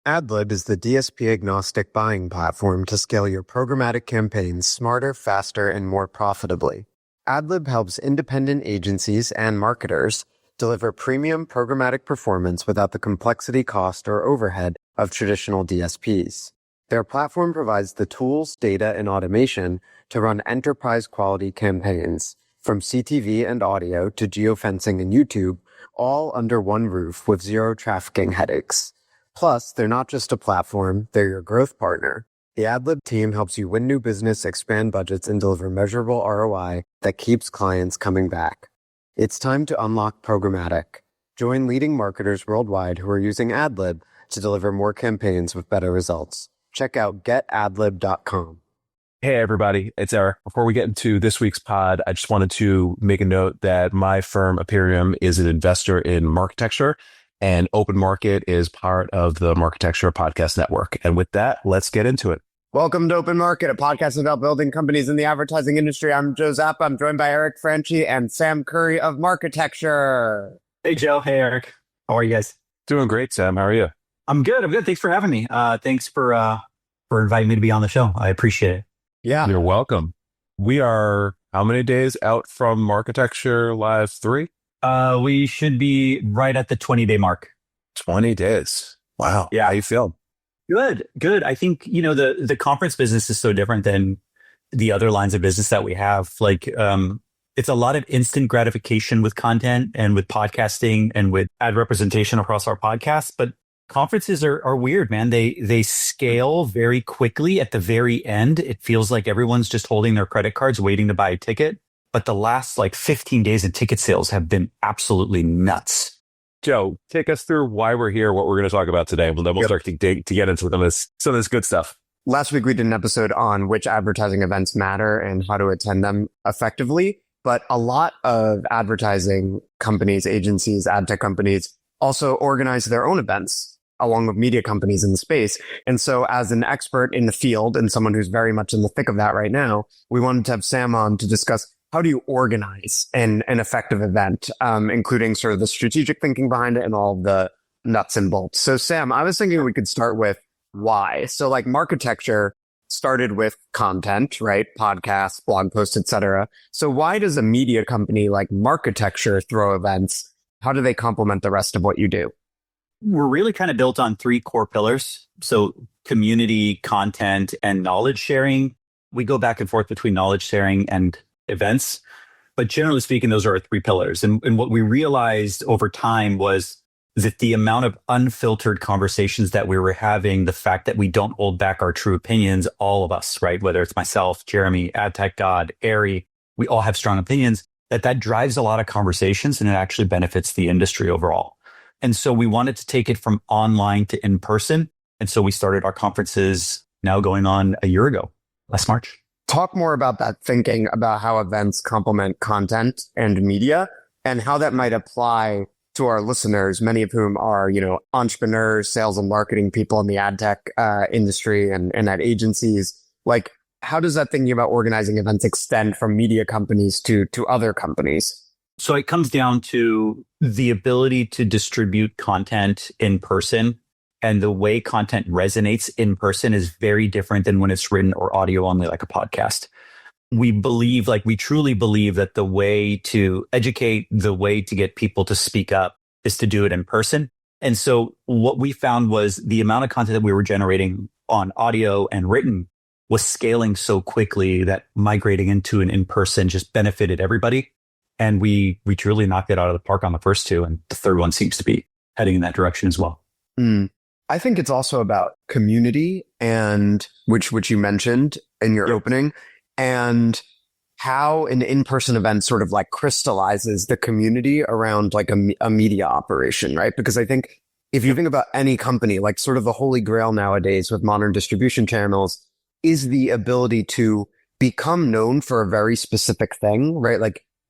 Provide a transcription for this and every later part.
AdLib is the DSP-agnostic buying platform to scale your programmatic campaigns smarter, faster, and more profitably. AdLib helps independent agencies and marketers deliver premium programmatic performance without the complexity, cost, or overhead of traditional DSPs. Their platform provides the tools, data, and automation to run enterprise-quality campaigns, from CTV and audio to geofencing and YouTube, all under one roof with zero trafficking headaches. Plus, they're not just a platform, they're your growth partner. The AdLib team helps you win new business, expand budgets, and deliver measurable ROI that keeps clients coming back. It's time to unlock programmatic. Join leading marketers worldwide who are using AdLib to deliver more campaigns with better results. Check out getadlib.com. Hey, everybody, it's Eric. Before we get into this week's pod, I just wanted to make a note that my firm, Aperium, is an investor in Marketecture, and Open Market is part of the Marketecture podcast network. And with that, let's get into it. Welcome to Open Market, a podcast about building companies in the advertising industry. I'm Joe Zappa. I'm joined by Eric Franchi and Sam Khoury of Marketecture. Hey, Joe. Hey, Eric. How are you guys? Doing great, Sam. How are you? I'm good. Thanks for having me. Thanks for inviting me to be on the show. I appreciate it. Yeah. You're welcome. We are how many days out from Marketecture Live 3? We should be right at the 20-day mark. 20 days. Wow. Yeah. How you feeling? Good. I think, the conference business is so different than the other lines of business that we have. It's a lot of instant gratification with content and with podcasting and with ad representation across our podcasts. But conferences are weird, man. They scale very quickly at the very end. It feels like everyone's just holding their credit cards waiting to buy a ticket. But the last 15 days of ticket sales have been absolutely nuts. Joe, take us through why we're here, what we're going to talk about today. Well, then we'll start to get into some of this good stuff. Last week, we did an episode on which advertising events matter and how to attend them effectively. But a lot of advertising companies, agencies, ad tech companies also organize their own events along with media companies in the space. And so as an expert in the field and someone who's very much in the thick of that right now, we wanted to have Sam on to discuss how do you organize an effective event, including sort of the strategic thinking behind it and all the nuts and bolts. So Sam, I was thinking we could start with why. So Marketecture started with content, right? Podcasts, blog posts, etc. So why does a media company like Marketecture throw events? How do they complement the rest of what you do? We're really kind of built on three core pillars. So community, content, and knowledge sharing. We go back and forth between knowledge sharing and events, but generally speaking, those are our three pillars. And what we realized over time was that the amount of unfiltered conversations that we were having, the fact that we don't hold back our true opinions, all of us, right? Whether it's myself, Jeremy, AdTech God, Ari, we all have strong opinions, that drives a lot of conversations and it actually benefits the industry overall. And so we wanted to take it from online to in person. And so we started our conferences now going on a year ago, last March. Talk more about that thinking about how events complement content and media and how that might apply to our listeners, many of whom are, entrepreneurs, sales and marketing people in the ad tech industry and at agencies. How does that thinking about organizing events extend from media companies to other companies? So it comes down to the ability to distribute content in person. And the way content resonates in person is very different than when it's written or audio only like a podcast. We truly believe that the way to educate, the way to get people to speak up is to do it in person. And so what we found was the amount of content that we were generating on audio and written was scaling so quickly that migrating into an in-person just benefited everybody. And we truly knocked it out of the park on the first two. And the third one seems to be heading in that direction as well. I think it's also about community and which you mentioned in your opening, and how an in-person event sort of crystallizes the community around a media operation, right? Because I think if you think about any company, sort of the holy grail nowadays with modern distribution channels is the ability to become known for a very specific thing, right?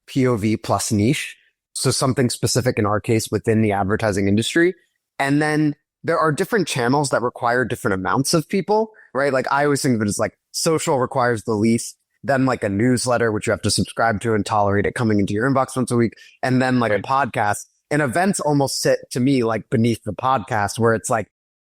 POV plus niche. So something specific in our case within the advertising industry. And then there are different channels that require different amounts of people, right? I always think of it as social requires the least, then a newsletter, which you have to subscribe to and tolerate it coming into your inbox once a week. And then a podcast. And events almost sit to me beneath the podcast where it's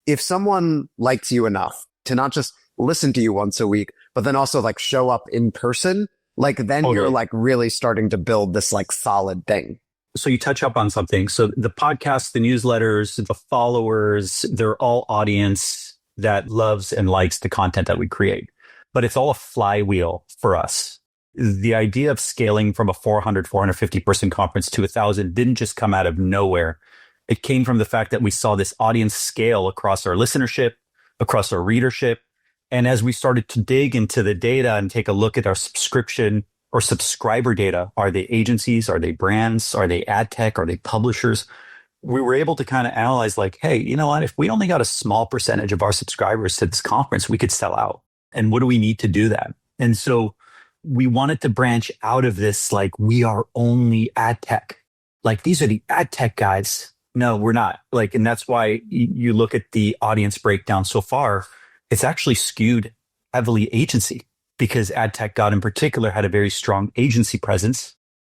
if someone likes you enough to not just listen to you once a week, but then also like show up in person, like then you're like really starting to build this like solid thing. So you touch up on something. So the podcast, the newsletters, the followers, they're all audience that loves and likes the content that we create. But it's all a flywheel for us. The idea of scaling from a 450 person conference to 1,000 didn't just come out of nowhere. It came from the fact that we saw this audience scale across our listenership, across our readership. And as we started to dig into the data and take a look at our subscription or subscriber data, are they agencies? Are they brands? Are they ad tech? Are they publishers? We were able to kind of analyze like, hey, you know what? If we only got a small percentage of our subscribers to this conference, we could sell out. And what do we need to do that? And so we wanted to branch out of this, like, we are only ad tech. Like, these are the ad tech guys. No, we're not. Like, and that's why you look at the audience breakdown so far, it's actually skewed heavily agency, because ad tech God in particular had a very strong agency presence.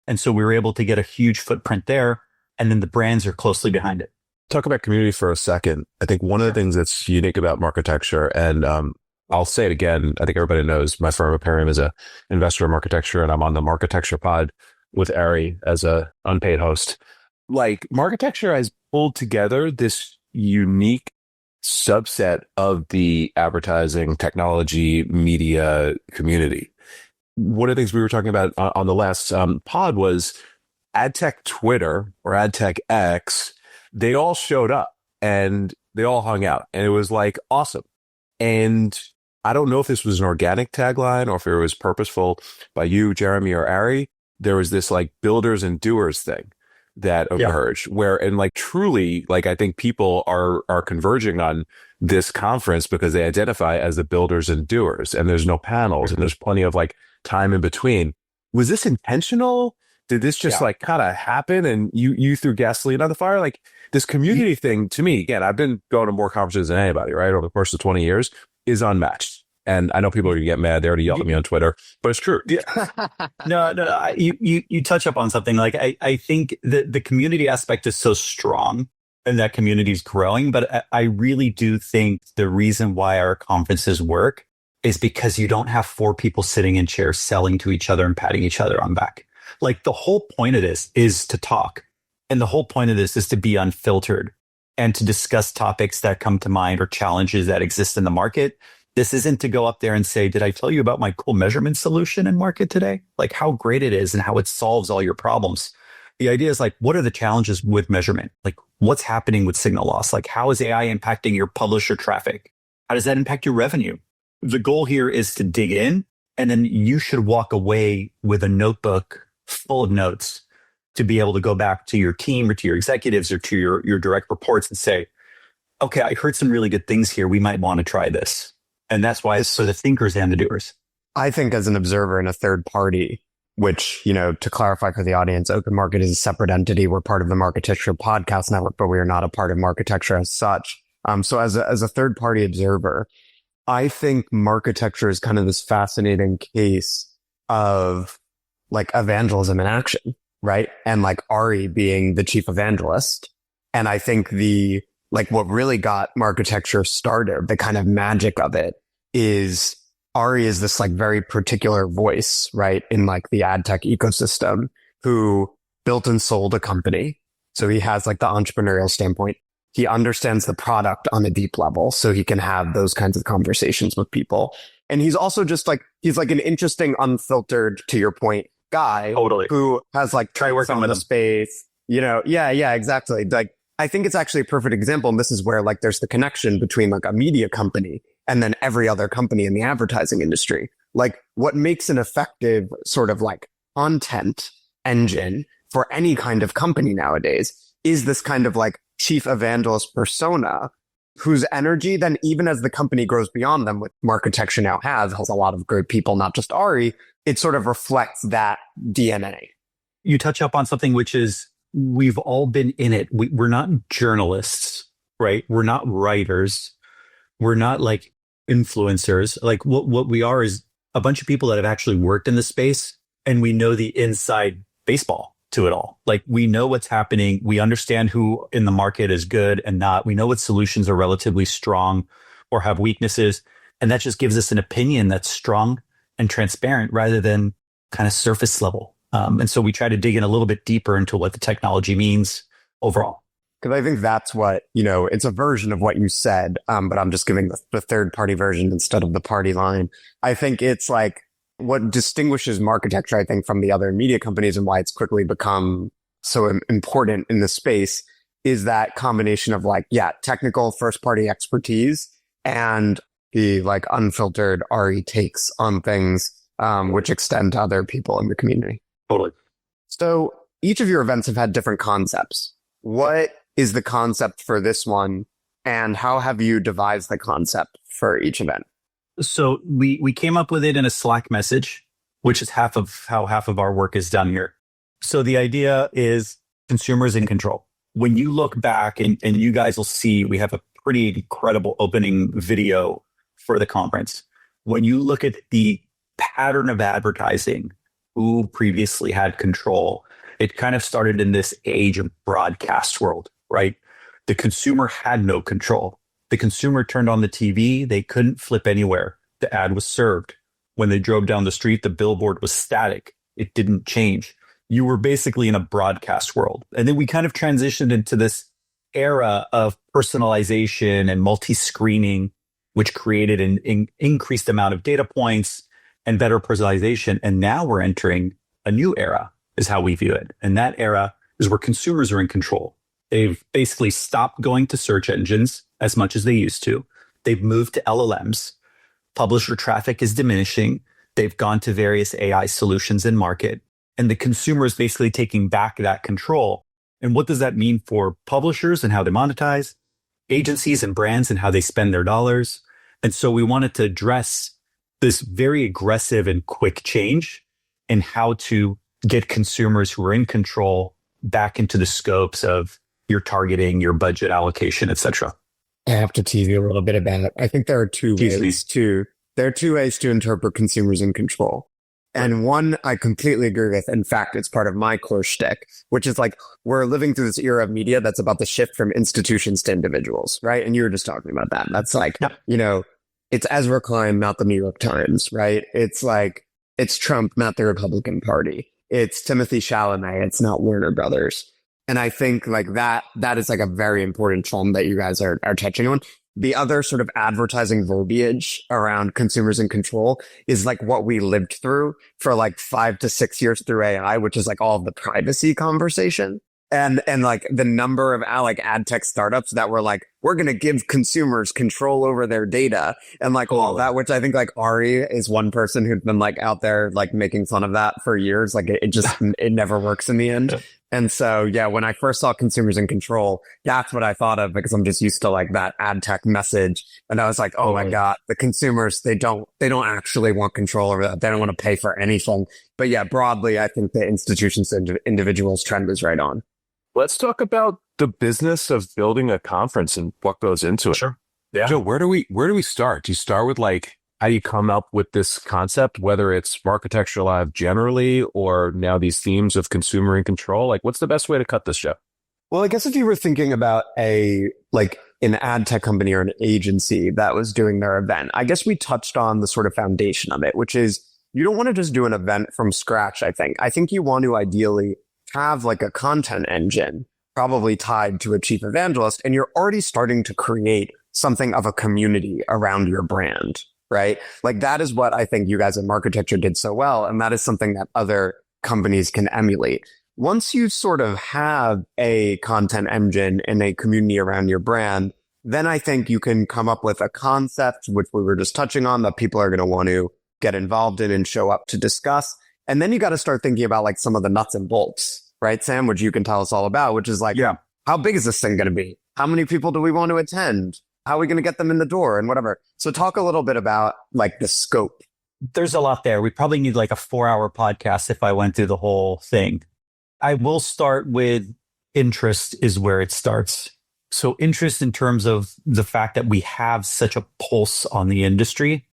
And so we were able to get a huge footprint there. And then the brands are closely behind it. Talk about community for a second. I think one of the things that's unique about Marketecture, and I'll say it again, I think everybody knows my firm Imperium is a investor in Marketecture, and I'm on the Marketecture pod with Ari as a unpaid host. Like, Marketecture has pulled together this unique subset of the advertising, technology, media community. One of the things we were talking about on the last pod was ad tech Twitter or ad tech X. They all showed up and they all hung out, and it was like awesome. And I don't know if this was an organic tagline or if it was purposeful by you, Jeremy, or Ari. There was this like builders and doers thing that emerged where, and like truly, like I think people are converging on this conference because they identify as the builders and doers, and there's no panels and there's plenty of like time in between. Was this intentional? Did this just like kind of happen and you threw gasoline on the fire? Like, this community thing, to me, again, I've been going to more conferences than anybody, right? Over the course of 20 years is unmatched. And I know people are going to get mad. They already yelled at me on Twitter, but it's true. Yeah. No, you touch up on something. Like, I think the community aspect is so strong and that community is growing. But I really do think the reason why our conferences work is because you don't have four people sitting in chairs selling to each other and patting each other on back. Like, the whole point of this is to talk. And the whole point of this is to be unfiltered and to discuss topics that come to mind or challenges that exist in the market. This isn't to go up there and say, did I tell you about my cool measurement solution in market today? Like, how great it is and how it solves all your problems. The idea is like, what are the challenges with measurement? Like, what's happening with signal loss? Like, how is AI impacting your publisher traffic? How does that impact your revenue? The goal here is to dig in, and then you should walk away with a notebook full of notes to be able to go back to your team or to your executives or to your direct reports and say, okay, I heard some really good things here. We might want to try this. And that's why it's for the thinkers and the doers. I think as an observer in a third party, which, you know, to clarify for the audience, Open Market is a separate entity. We're part of the Marketecture podcast network, but we are not a part of Marketecture as such. So as a third party observer, I think Marketecture is kind of this fascinating case of like evangelism in action, right? And like Ari being the chief evangelist. And I think what really got Marketecture started, the kind of magic of it, is Ari is this like very particular voice, right? In like the ad tech ecosystem, who built and sold a company. So he has like the entrepreneurial standpoint. He understands the product on a deep level, so he can have those kinds of conversations with people. And he's also just like, he's like an interesting, unfiltered, to your point, guy. Totally. Who has like try working with the space, you know? Yeah, exactly. Like, I think it's actually a perfect example. And this is where like there's the connection between like a media company and then every other company in the advertising industry. Like, what makes an effective sort of like content engine for any kind of company nowadays is this kind of like chief evangelist persona whose energy then, even as the company grows beyond them, what Marketecture now has a lot of great people, not just Ari, it sort of reflects that DNA. You touch up on something which is, we've all been in it. We're not journalists, right? We're not writers. We're not like influencers. Like, what we are is a bunch of people that have actually worked in the space, and we know the inside baseball to it all. Like we know what's happening. We understand who in the market is good and not. We know what solutions are relatively strong or have weaknesses. And that just gives us an opinion that's strong and transparent rather than kind of surface level. And so we try to dig in a little bit deeper into what the technology means overall. Because I think that's what, it's a version of what you said, but I'm just giving the third party version instead of the party line. I think it's like what distinguishes Marketecture, I think, from the other media companies and why it's quickly become so important in the space is that combination of technical first party expertise and the unfiltered RE takes on things, which extend to other people in the community. Totally. So each of your events have had different concepts. What is the concept for this one, and how have you devised the concept for each event? So we came up with it in a Slack message, which is half of our work is done here. So the idea is consumers in control. When you look back and you guys will see, we have a pretty incredible opening video for the conference. When you look at the pattern of advertising, who previously had control, it kind of started in this age of broadcast world, right? The consumer had no control. The consumer turned on the TV. They couldn't flip anywhere. The ad was served. When they drove down the street, the billboard was static. It didn't change. You were basically in a broadcast world. And then we kind of transitioned into this era of personalization and multi-screening, which created an increased amount of data points and better personalization. And now we're entering a new era, is how we view it. And that era is where consumers are in control. They've basically stopped going to search engines as much as they used to. They've moved to LLMs. Publisher traffic is diminishing. They've gone to various AI solutions in market. And the consumer is basically taking back that control. And what does that mean for publishers and how they monetize, agencies and brands and how they spend their dollars? And so we wanted to address this very aggressive and quick change in how to get consumers who are in control back into the scopes of your targeting, your budget allocation, et cetera. I have to tease you a little bit about it. I think there are two ways to interpret consumers in control. And one I completely agree with. In fact, it's part of my core shtick, which is we're living through this era of media that's about the shift from institutions to individuals, right? And you were just talking about that. That's it's Ezra Klein, not the New York Times, right? It's Trump, not the Republican Party. It's Timothy Chalamet. It's not Warner Brothers. And I think that is a very important trend that you guys are touching on. The other sort of advertising verbiage around consumers in control is what we lived through for 5 to 6 years through AI, which is all of the privacy conversation. And the number of ad tech startups that were we're going to give consumers control over their data and all that, which I think Ari is one person who's been out there making fun of that for years. It just, it never works in the end. And so, yeah, when I first saw consumers in control, that's what I thought of because I'm just used to that ad tech message. And I was oh my God, the consumers, they don't actually want control over that. They don't want to pay for anything. But yeah, broadly, I think the institutions and individuals trend is right on. Let's talk about the business of building a conference and what goes into it. Sure. Yeah. Joe, where do we start? Do you start with how do you come up with this concept, whether it's Marketecture Live generally or now these themes of consumer in control? What's the best way to cut this, Joe? Well, I guess if you were thinking about an ad tech company or an agency that was doing their event, I guess we touched on the sort of foundation of it, which is you don't want to just do an event from scratch, I think. I think you want to ideally have a content engine probably tied to a chief evangelist, and you're already starting to create something of a community around your brand, right? That is what I think you guys at Marketecture did so well. And that is something that other companies can emulate. Once you sort of have a content engine and a community around your brand, then I think you can come up with a concept, which we were just touching on, that people are going to want to get involved in and show up to discuss. And then you got to start thinking about some of the nuts and bolts, right, Sam, which you can tell us all about, which is how big is this thing going to be? How many people do we want to attend? How are we going to get them in the door and whatever? So talk a little bit about the scope. There's a lot there. We probably need a 4-hour podcast if I went through the whole thing. I will start with interest is where it starts. So interest in terms of the fact that we have such a pulse on the industry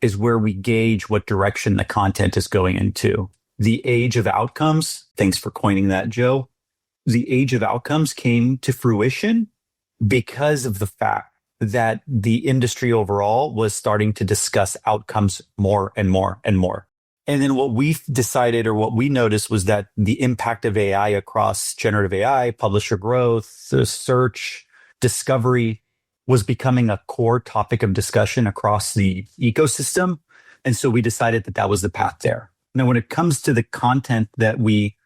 is where we gauge what direction the content is going into. the age of outcomes, thanks for coining that, Joe. The age of outcomes came to fruition because of the fact that the industry overall was starting to discuss outcomes more and more and more. And then what we decided, or what we noticed, was that the impact of AI across generative AI, publisher growth, search, discovery was becoming a core topic of discussion across the ecosystem. And so we decided that that was the path there. Now, when it comes to the content that we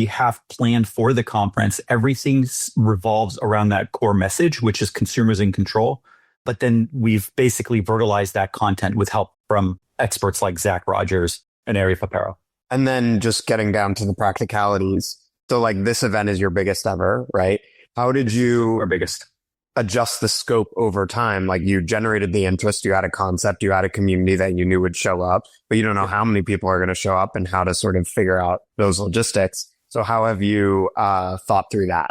have planned for the conference, everything revolves around that core message, which is consumers in control. But then we've basically verticalized that content with help from experts like Zach Rogers and Ari Papero. And then just getting down to the practicalities. So like this event is your biggest ever, right? How did you Our biggest. adjust the scope over time? Like you generated the interest, you had a concept, you had a community that you knew would show up, but you don't know how many people are going to show up and how to sort of figure out those logistics. So how have you thought through that?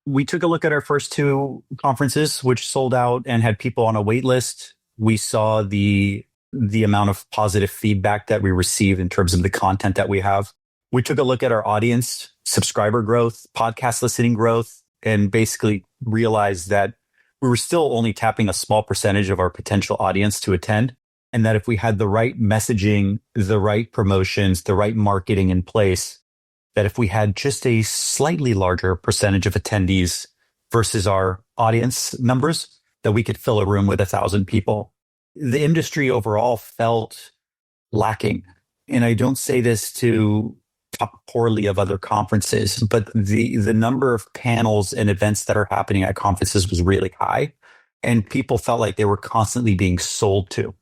We took a look at our first two conferences, which sold out and had people on a wait list. We saw the amount of positive feedback that we received in terms of the content that we have. We took a look at our audience, subscriber growth, podcast listening growth, and basically realized that we were still only tapping a small percentage of our potential audience to attend. And that if we had the right messaging, the right promotions, the right marketing in place, that if we had just a slightly larger percentage of attendees versus our audience numbers, that we could fill a room with 1,000 people. The industry overall felt lacking. And I don't say this to talk poorly of other conferences, but the number of panels and events that are happening at conferences was really high. And people felt like they were constantly being sold to.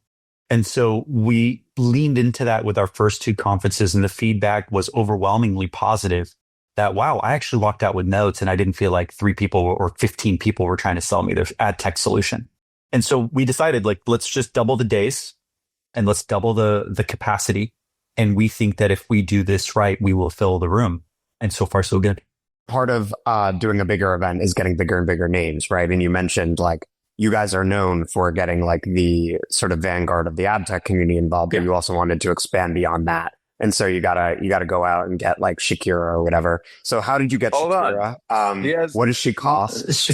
And so we leaned into that with our first two conferences, and the feedback was overwhelmingly positive. That, wow, I actually walked out with notes and I didn't feel like 3 people or 15 people were trying to sell me their ad tech solution. And so we decided, like, let's just double the days and let's double the capacity. And we think that if we do this right, we will fill the room. And so far, so good. Part of doing a bigger event is getting bigger and bigger names, right? And you mentioned like you guys are known for getting like the sort of vanguard of the ad tech community involved, but you also wanted to expand beyond that. And so you gotta go out and get like Shakira or whatever. So how did you get Shakira? What does she cost?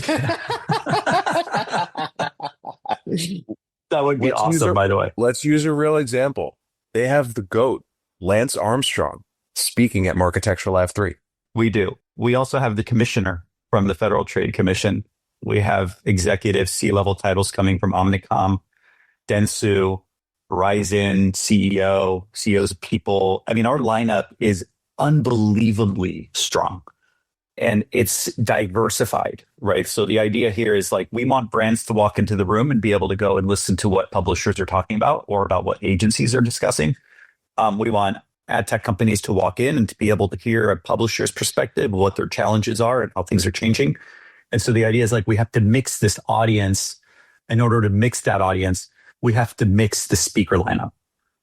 That would be awesome, by the way. Let's use a real example. They have the GOAT, Lance Armstrong, speaking at Marketecture Live 3. We do. We also have the commissioner from the Federal Trade Commission. We have executive C-level titles coming from Omnicom, Dentsu, Verizon, CEOs of People. I mean, our lineup is unbelievably strong and it's diversified, right? So the idea here is like, we want brands to walk into the room and be able to go and listen to what publishers are talking about or about what agencies are discussing. We want ad tech companies to walk in and to be able to hear a publisher's perspective, what their challenges are and how things are changing. And so the idea is like, we have to mix this audience. In order to mix that audience, we have to mix the speaker lineup.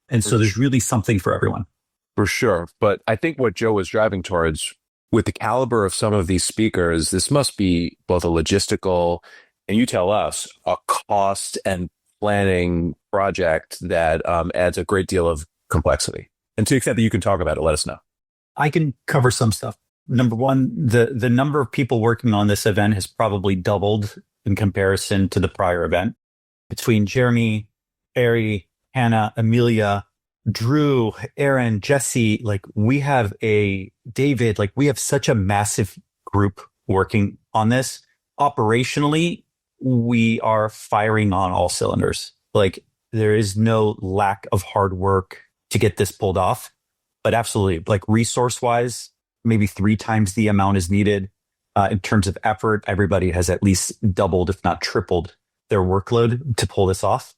And so there's really something for everyone. For sure. But I think what Joe was driving towards, with the caliber of some of these speakers, this must be both a logistical, and you tell us, a cost and planning project that adds a great deal of complexity. And to the extent that you can talk about it, let us know. I can cover some stuff. Number one, the number of people working on this event has probably doubled in comparison to the prior event. Between Jeremy, Ari, Hannah, Amelia, Drew, Aaron, Jesse, like we have David, like we have such a massive group working on this. Operationally, we are firing on all cylinders. Like there is no lack of hard work to get this pulled off, but absolutely, like resource wise, maybe 3 times the amount is needed. In terms of effort, everybody has at least doubled, if not tripled their workload to pull this off.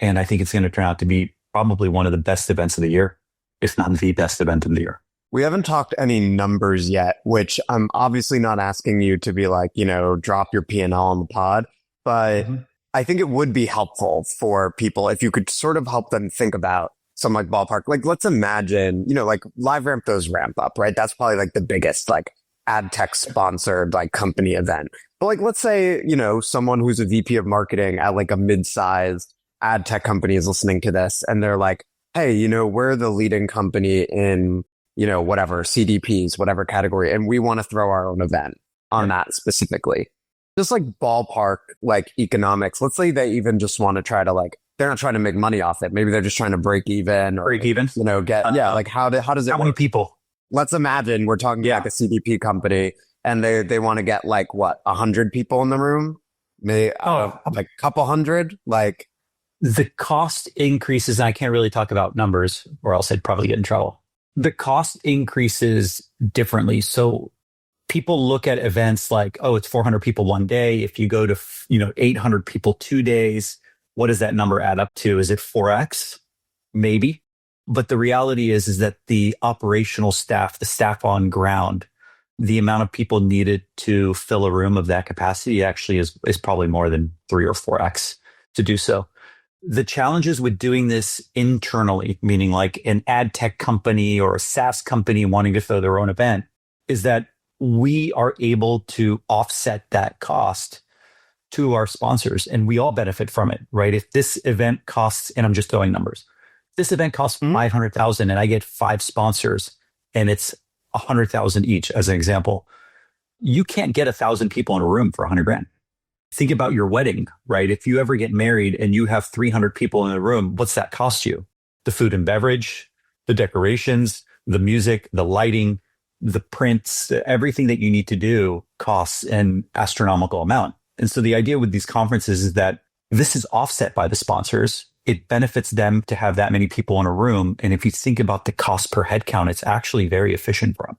And I think it's going to turn out to be probably one of the best events of the year, if not the best event of the year. We haven't talked any numbers yet, which I'm obviously not asking you to be like, drop your P&L on the pod, but I think it would be helpful for people if you could sort of help them think about some like ballpark. Like let's imagine, like LiveRamp, those ramp up, right? That's probably like the biggest like ad tech sponsored like company event. But like, let's say, someone who's a VP of marketing at like a mid-sized ad tech company is listening to this and they're like, hey, we're the leading company in whatever CDPs, whatever category, and we want to throw our own event on that specifically. Just like ballpark, like economics. Let's say they even just want to try to they're not trying to make money off it. Maybe they're just trying to break even or how does it how work? many people? Let's imagine we're talking like a CDP company and they want to get 100 people in the room, maybe like a couple hundred, The cost increases. And I can't really talk about numbers or else I'd probably get in trouble. The cost increases differently. So people look at events like, oh, it's 400 people one day. If you go to, 800 people 2 days, what does that number add up to? Is it 4x? Maybe. But the reality is that the operational staff, the staff on ground, the amount of people needed to fill a room of that capacity actually is probably more than 3 or 4x to do so. The challenges with doing this internally, meaning like an ad tech company or a SaaS company wanting to throw their own event, is that we are able to offset that cost to our sponsors and we all benefit from it, right? If this event costs, and I'm just throwing numbers, this event costs 500,000 and I get 5 sponsors and it's 100,000 each as an example, you can't get 1,000 people in a room for 100 grand. Think about your wedding, right? If you ever get married and you have 300 people in a room, what's that cost you? The food and beverage, the decorations, the music, the lighting, the prints, everything that you need to do costs an astronomical amount. And so the idea with these conferences is that this is offset by the sponsors. It benefits them to have that many people in a room. And if you think about the cost per head count, it's actually very efficient for them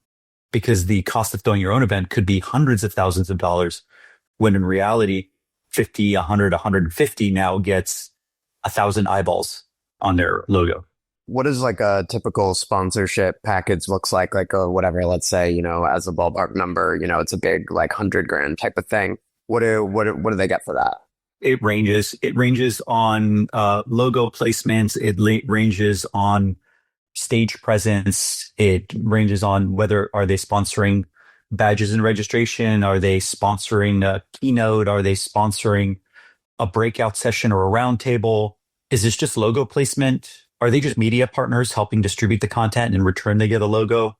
because the cost of throwing your own event could be hundreds of thousands of dollars when in reality, 50, 100, 150 now gets 1,000 eyeballs on their logo. What does a typical sponsorship package looks like whatever, let's say, as a ballpark number, it's a big 100 grand type of thing. What do they get for that? It ranges. It ranges on logo placements. It ranges on stage presence. It ranges on whether are they sponsoring badges and registration? Are they sponsoring a keynote? Are they sponsoring a breakout session or a roundtable? Is this just logo placement? Are they just media partners helping distribute the content and in return they get a logo?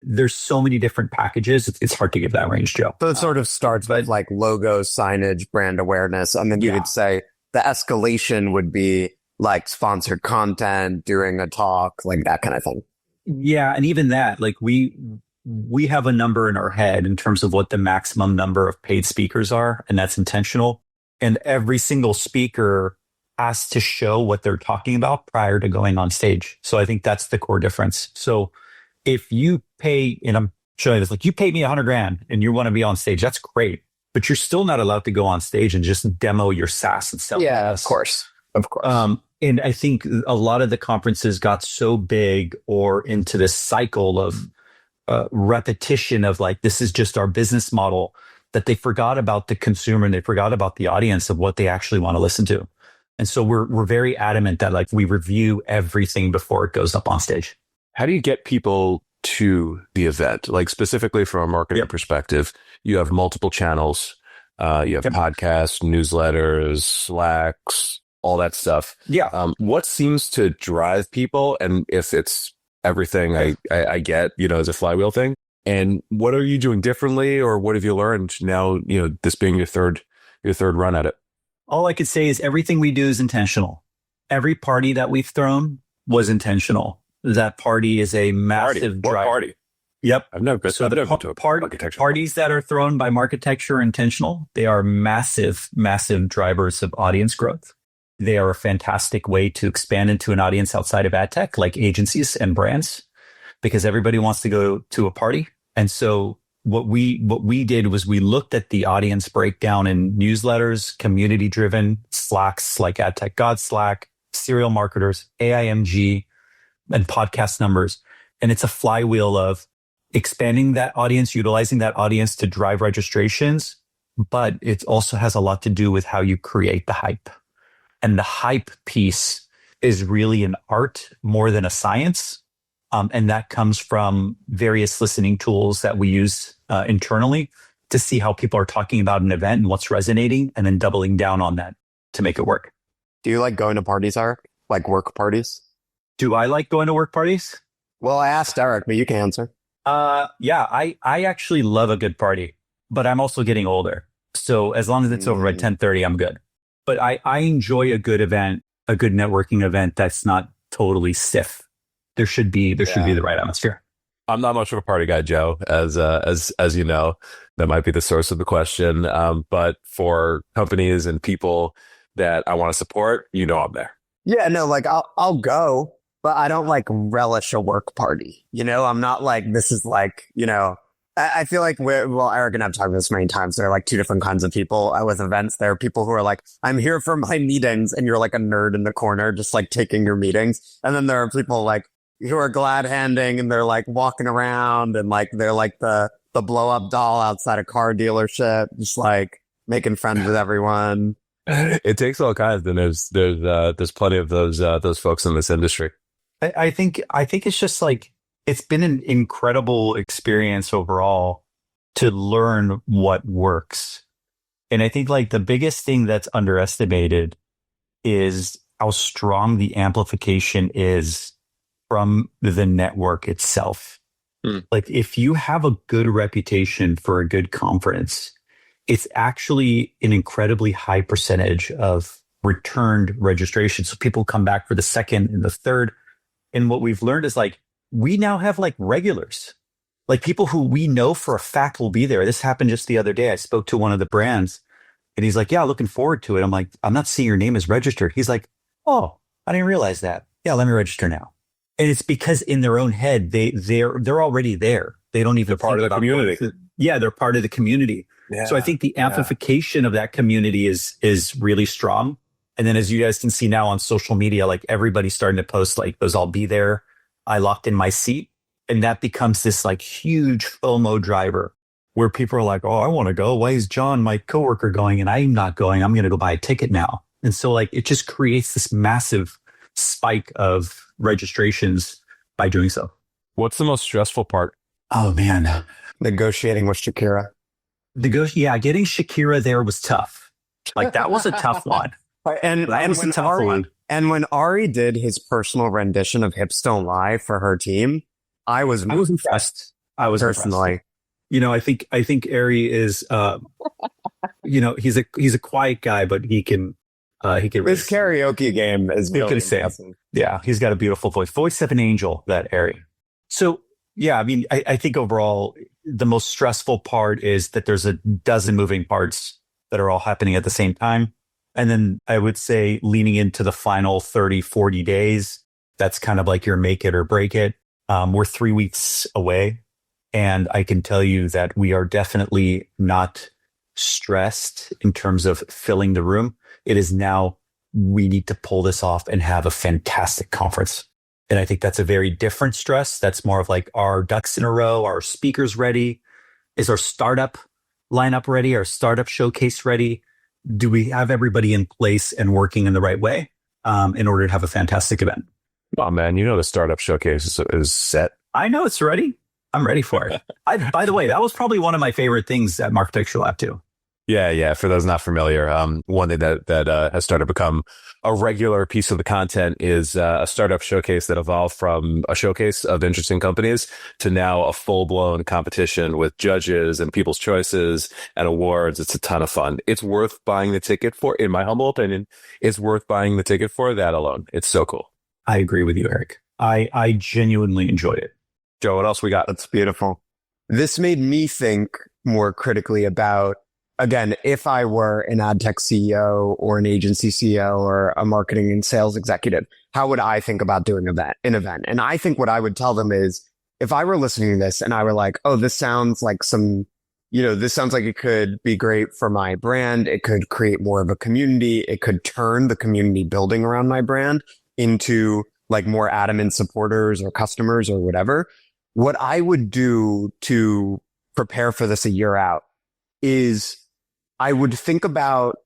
There's so many different packages. It's hard to give that range, Joe. So it sort of starts with logos, signage, brand awareness. And then you could say the escalation would be sponsored content, doing a talk, that kind of thing. Yeah. And even that, we have a number in our head in terms of what the maximum number of paid speakers are, and that's intentional. And every single speaker has to show what they're talking about prior to going on stage. So I think that's the core difference. So if you pay, and I'm showing this, you pay me 100 grand and you want to be on stage, that's great. But you're still not allowed to go on stage and just demo your SaaS and sell. Yeah, of course. And I think a lot of the conferences got so big or into this cycle of repetition of this is just our business model, that they forgot about the consumer and they forgot about the audience of what they actually want to listen to. And so we're very adamant that we review everything before it goes up on stage. How do you get people to the event? Specifically from a marketing perspective, you have multiple channels. You have podcasts, newsletters, Slacks, all that stuff. Yeah. What seems to drive people? And if it's everything I get, as a flywheel thing. And what are you doing differently, or what have you learned now, this being your third run at it? All I could say is everything we do is intentional. Every party that we've thrown was intentional. That party is a massive driver. Party? Yep. I've never been to a Marketecture. Parties that are thrown by Marketecture are intentional. They are massive, massive drivers of audience growth. They are a fantastic way to expand into an audience outside of ad tech, like agencies and brands, because everybody wants to go to a party. And so what we did was we looked at the audience breakdown in newsletters, community driven Slacks like Ad Tech God Slack, serial marketers, AIMG, and podcast numbers. And it's a flywheel of expanding that audience, utilizing that audience to drive registrations. But it also has a lot to do with how you create the hype. And the hype piece is really an art more than a science. And that comes from various listening tools that we use internally to see how people are talking about an event and what's resonating, and then doubling down on that to make it work. Do you like going to parties, Eric? Like work parties? Do I like going to work parties? Well, I asked Eric, but you can answer. Yeah, I actually love a good party, but I'm also getting older. So as long as it's over at 10:30, I'm good. But I enjoy a good event, a good networking event that's not totally stiff. There should be the right atmosphere. I'm not much of a party guy, Joe, as you know. That might be the source of the question. But for companies and people that I want to support, I'm there. Yeah, no, like I'll go, but I don't like relish a work party. I'm not like, this is like, I feel like Eric and I've talked about this many times. There are like two different kinds of people with events. There are people who are like, I'm here for my meetings, and you're like a nerd in the corner, just like taking your meetings. And then there are people like who are glad handing, and they're like walking around, and like they're like the blow up doll outside a car dealership, just like making friends with everyone. It takes all kinds, and there's plenty of those folks in this industry. I think it's just like, it's been an incredible experience overall to learn what works. And I think like the biggest thing that's underestimated is how strong the amplification is from the network itself. Like if you have a good reputation for a good conference, it's actually an incredibly high percentage of returned registration. So people come back for the second and the third. And what we've learned is like, we now have like regulars, like people who we know for a fact will be there. This happened just the other day. I spoke to one of the brands and he's like, yeah, looking forward to it. I'm like, I'm not seeing your name is registered. He's like, oh, I didn't realize that. Yeah, let me register now. And it's because in their own head, they're already there. They don't even They're part of the community. Yeah, they're part of the community. Yeah, so I think the amplification of that community is really strong. And then as you guys can see now on social media, like everybody's starting to post like those, I'll be there, I locked in my seat. And that becomes this like huge FOMO driver where people are like, oh, I want to go. Why is John, my coworker, going and I'm not going? I'm going to go buy a ticket now. And so like it just creates this massive spike of registrations by doing so. What's the most stressful part? Oh man, negotiating with Shakira. Getting Shakira there was tough. Like that was a tough one. And when Ari did his personal rendition of Hips Don't Lie for her team, I was impressed. I was personally. Impressed. I think Ari is he's a quiet guy, but he can his karaoke game is really awesome. Yeah, he's got a beautiful voice of an angel, that Ari. So yeah, I mean, I think overall the most stressful part is that there's a dozen moving parts that are all happening at the same time. And then I would say leaning into the final 30, 40 days, that's kind of like your make it or break it. We're 3 weeks away. And I can tell you that we are definitely not stressed in terms of filling the room. It is now, we need to pull this off and have a fantastic conference. And I think that's a very different stress. That's more of like, our ducks in a row, our speakers ready? Is our startup lineup ready? Our startup showcase ready? Do we have everybody in place and working in the right way in order to have a fantastic event? Oh man, the startup showcase is set. I know it's ready. I'm ready for it. By the way, that was probably one of my favorite things at Marketecture Lab too. Yeah. For those not familiar, one thing that has started to become a regular piece of the content is a startup showcase that evolved from a showcase of interesting companies to now a full-blown competition with judges and people's choices and awards. It's a ton of fun. It's worth buying the ticket for, in my humble opinion, it's worth buying the ticket for that alone. It's so cool. I agree with you, Eric. I genuinely enjoyed it. Joe, what else we got? That's beautiful. This made me think more critically about, again, if I were an ad tech CEO or an agency CEO or a marketing and sales executive, how would I think about doing an event? And I think what I would tell them is, if I were listening to this and I were like, oh, this sounds like this sounds like it could be great for my brand. It could create more of a community. It could turn the community building around my brand into like more adamant supporters or customers or whatever. What I would do to prepare for this a year out is I would think about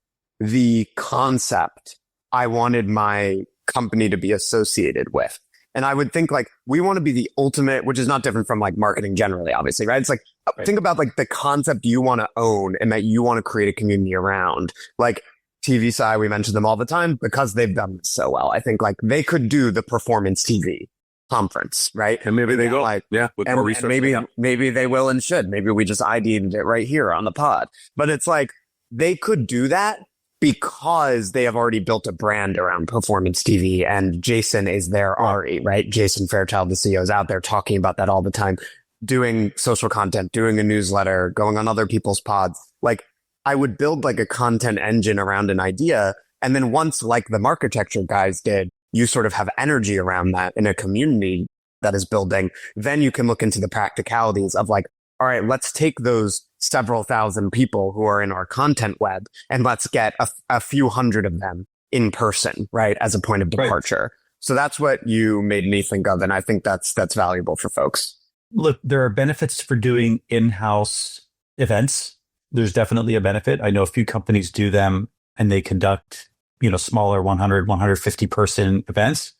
the concept I wanted my company to be associated with. And I would think like, we want to be the ultimate, which is not different from like marketing generally, obviously, right? It's like, think about like the concept you want to own and that you want to create a community around. Like TV side, we mention them all the time because they've done this so well. I think like they could do the performance TV. conference, right? And maybe they go, with more research. And maybe they will and should. Maybe we just ideated it right here on the pod. But it's like, they could do that because they have already built a brand around performance TV, and Jason is their RE, right? Jason Fairchild, the CEO, is out there talking about that all the time, doing social content, doing a newsletter, going on other people's pods. Like, I would build like a content engine around an idea. And then once, like the Marketecture guys did, you sort of have energy around that in a community that is building. Then you can look into the practicalities of like, all right, let's take those several thousand people who are in our content web and let's get a few hundred of them in person, right? As a point of departure. Right. So that's what you made me think of. And I think that's valuable for folks. Look, there are benefits for doing in-house events. There's definitely a benefit. I know a few companies do them and they conduct, smaller 100, 150 person events.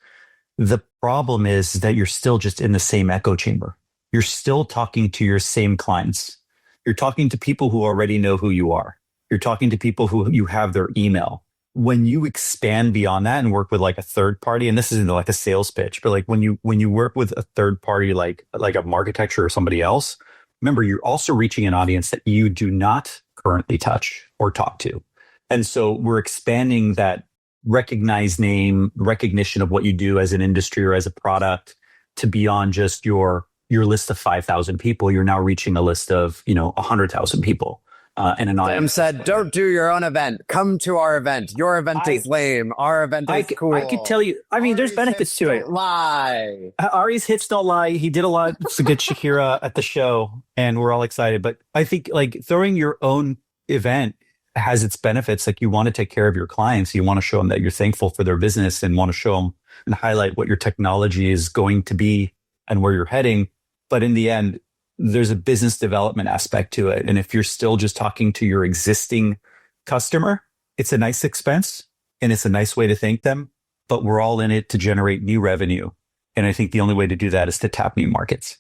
The problem is that you're still just in the same echo chamber. You're still talking to your same clients. You're talking to people who already know who you are. You're talking to people who you have their email. When you expand beyond that and work with like a third party, and this isn't like a sales pitch, but like when you work with a third party, like a Marketecture or somebody else, remember, you're also reaching an audience that you do not currently touch or talk to. And so we're expanding that recognized name, recognition of what you do as an industry or as a product to beyond just your list of 5,000 people. You're now reaching a list of, 100,000 people. And an audience. Sam said, don't do your own event. Come to our event. Your event is lame. Our event is cool. I could tell you, there's benefits to it. Lie. Ari's hits don't lie. He did a lot to get Shakira at the show and we're all excited. But I think like throwing your own event has its benefits. Like you want to take care of your clients. You want to show them that you're thankful for their business and want to show them and highlight what your technology is going to be and where you're heading. But in the end, there's a business development aspect to it. And if you're still just talking to your existing customer, it's a nice expense and it's a nice way to thank them, but we're all in it to generate new revenue. And I think the only way to do that is to tap new markets.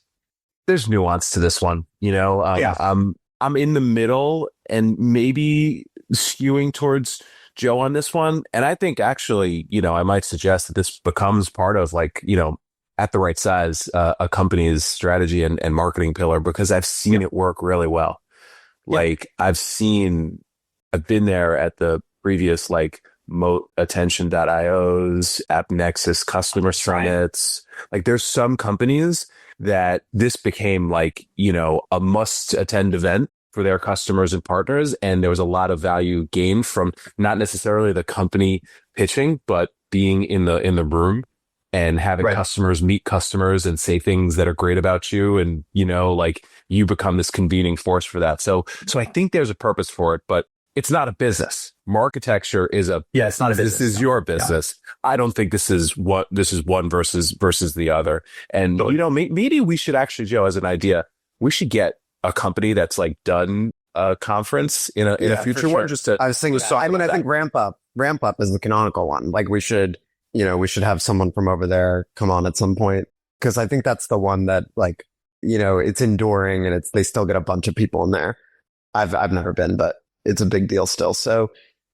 There's nuance to this one, I'm in the middle and maybe skewing towards Joe on this one. And I think actually, I might suggest that this becomes part of like, at the right size, a company's strategy and marketing pillar, because I've seen it work really well. Like I've been there at the previous like Attention.io's, AppNexus customer summits. Like there's some companies that this became like, a must attend event for their customers and partners. And there was a lot of value gained from not necessarily the company pitching, but being in the room and having customers meet customers and say things that are great about you. And, like you become this convening force for that. So I think there's a purpose for it, but it's not a business. Marketecture is it's not a business. This is your business. Yeah. I don't think this is one versus the other. And, maybe we should actually, Joe, as an idea, we should get a company that's like done a conference in a future one. Just to, I was thinking, I think Ramp Up is the canonical one. Like we should have someone from over there come on at some point. Cause I think that's the one that like, it's enduring and they still get a bunch of people in there. I've never been, but it's a big deal still. So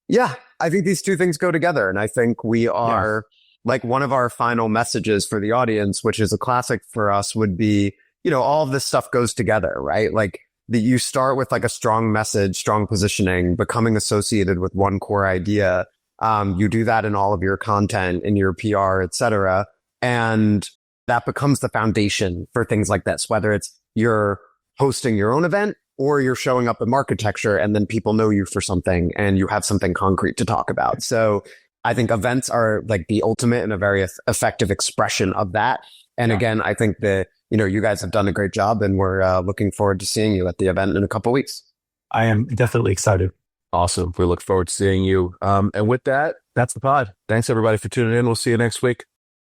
yeah, I think these two things go together. And I think we are like one of our final messages for the audience, which is a classic for us, would be, all of this stuff goes together, right? Like you start with like a strong message, strong positioning, becoming associated with one core idea. You do that in all of your content, in your PR, et cetera. And that becomes the foundation for things like this, whether it's you're hosting your own event or you're showing up at Marketecture and then people know you for something and you have something concrete to talk about. So I think events are like the ultimate and a very effective expression of that. And again, I think that, you guys have done a great job and we're looking forward to seeing you at the event in a couple of weeks. I am definitely excited. Awesome. We look forward to seeing you. And with that, that's the pod. Thanks everybody for tuning in. We'll see you next week.